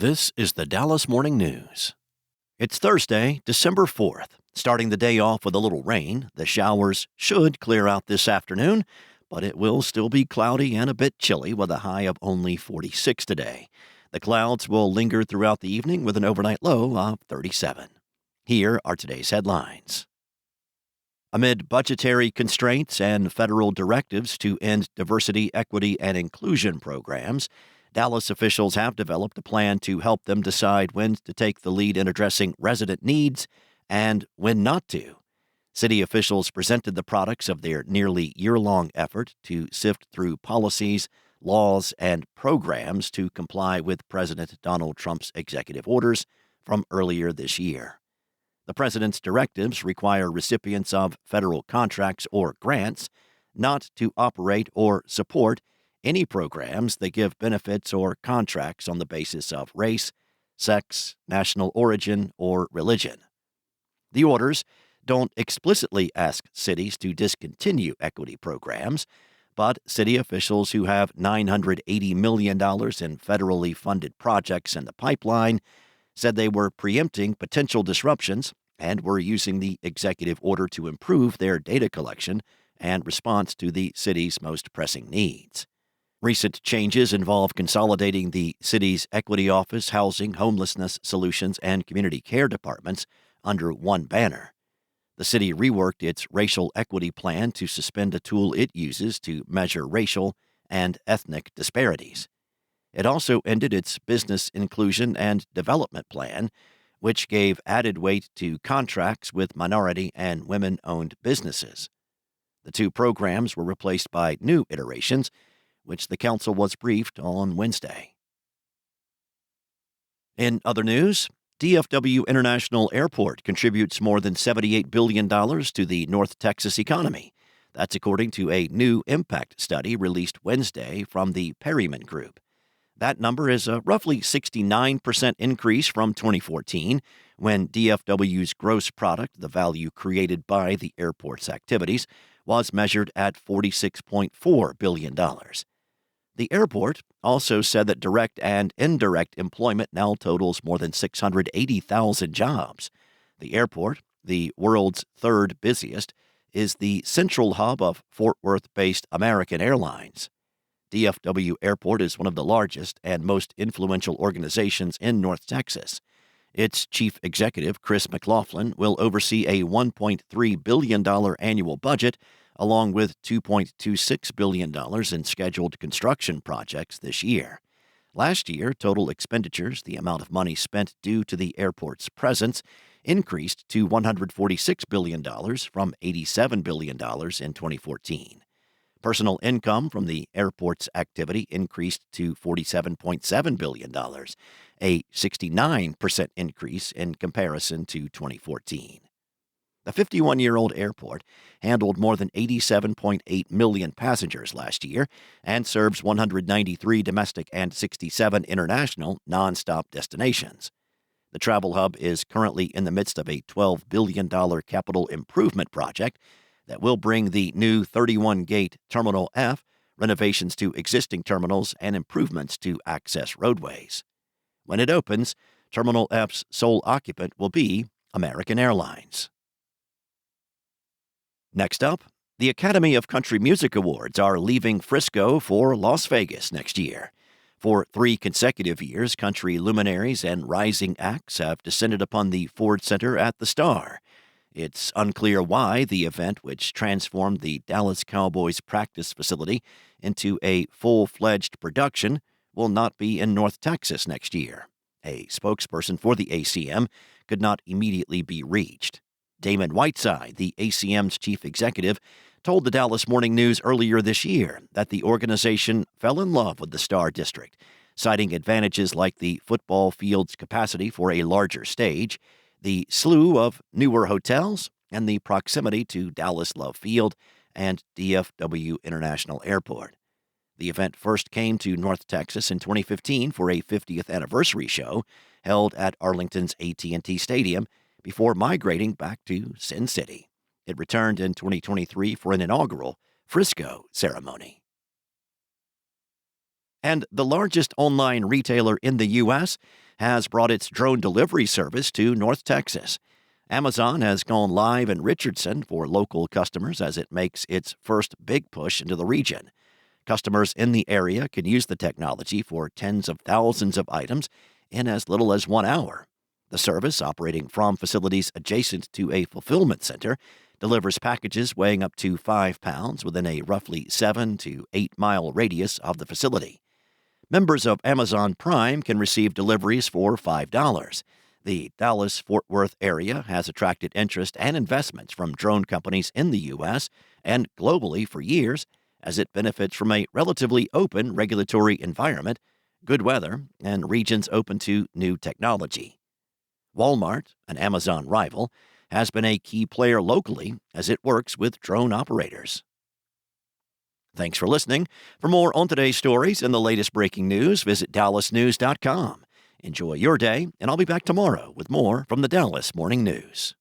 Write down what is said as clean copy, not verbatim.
This is the Dallas Morning News. It's Thursday, December 4th. Starting the day off with a little rain, the showers should clear out this afternoon, but it will still be cloudy and a bit chilly with a high of only 46 today. The clouds will linger throughout the evening with an overnight low of 37. Here are today's headlines. Amid budgetary constraints and federal directives to end diversity, equity, and inclusion programs, Dallas officials have developed a plan to help them decide when to take the lead in addressing resident needs and when not to. City officials presented the products of their nearly year-long effort to sift through policies, laws, and programs to comply with President Donald Trump's executive orders from earlier this year. The president's directives require recipients of federal contracts or grants not to operate or support any programs that give benefits or contracts on the basis of race, sex, national origin, or religion. The orders don't explicitly ask cities to discontinue equity programs, but city officials who have $980 million in federally funded projects in the pipeline said they were preempting potential disruptions and were using the executive order to improve their data collection and response to the city's most pressing needs. Recent changes involve consolidating the city's Equity Office, Housing, Homelessness Solutions, and Community Care departments under one banner. The city reworked its racial equity plan to suspend a tool it uses to measure racial and ethnic disparities. It also ended its Business Inclusion and Development Plan, which gave added weight to contracts with minority and women-owned businesses. The two programs were replaced by new iterations, which the council was briefed on Wednesday. In other news, DFW International Airport contributes more than $78 billion to the North Texas economy. That's according to a new impact study released Wednesday from the Perryman Group. That number is a roughly 69% increase from 2014, when DFW's gross product, the value created by the airport's activities, was measured at $46.4 billion. The airport also said that direct and indirect employment now totals more than 680,000 jobs. The airport, the world's third busiest, is the central hub of Fort Worth-based American Airlines. DFW Airport is one of the largest and most influential organizations in North Texas. Its chief executive, Chris McLaughlin, will oversee a $1.3 billion annual budget, along with $2.26 billion in scheduled construction projects this year. Last year, total expenditures, the amount of money spent due to the airport's presence, increased to $146 billion from $87 billion in 2014. Personal income from the airport's activity increased to $47.7 billion, a 69% increase in comparison to 2014. The 51-year-old airport handled more than 87.8 million passengers last year and serves 193 domestic and 67 international nonstop destinations. The travel hub is currently in the midst of a $12 billion capital improvement project that will bring the new 31-gate Terminal F, renovations to existing terminals, and improvements to access roadways. When it opens, Terminal F's sole occupant will be American Airlines. Next up, the Academy of Country Music Awards are leaving Frisco for Las Vegas next year. For 3 consecutive years, country luminaries and rising acts have descended upon the Ford Center at the Star. It's unclear why the event, which transformed the Dallas Cowboys practice facility into a full-fledged production, will not be in North Texas next year. A spokesperson for the ACM could not immediately be reached. Damon Whiteside, the ACM's chief executive, told the Dallas Morning News earlier this year that the organization fell in love with the Star District, citing advantages like the football field's capacity for a larger stage, the slew of newer hotels, and the proximity to Dallas Love Field and DFW International Airport. The event first came to North Texas in 2015 for a 50th anniversary show held at Arlington's AT&T Stadium before migrating back to Sin City. It returned in 2023 for an inaugural Frisco ceremony. And the largest online retailer in the U.S. has brought its drone delivery service to North Texas. Amazon has gone live in Richardson for local customers as it makes its first big push into the region. Customers in the area can use the technology for tens of thousands of items in as little as 1 hour. The service, operating from facilities adjacent to a fulfillment center, delivers packages weighing up to 5 pounds within a roughly 7 to 8 mile radius of the facility. Members of Amazon Prime can receive deliveries for $5. The Dallas-Fort Worth area has attracted interest and investments from drone companies in the U.S. and globally for years, as it benefits from a relatively open regulatory environment, good weather, and regions open to new technology. Walmart, an Amazon rival, has been a key player locally as it works with drone operators. Thanks for listening. For more on today's stories and the latest breaking news, visit dallasnews.com. Enjoy your day, and I'll be back tomorrow with more from the Dallas Morning News.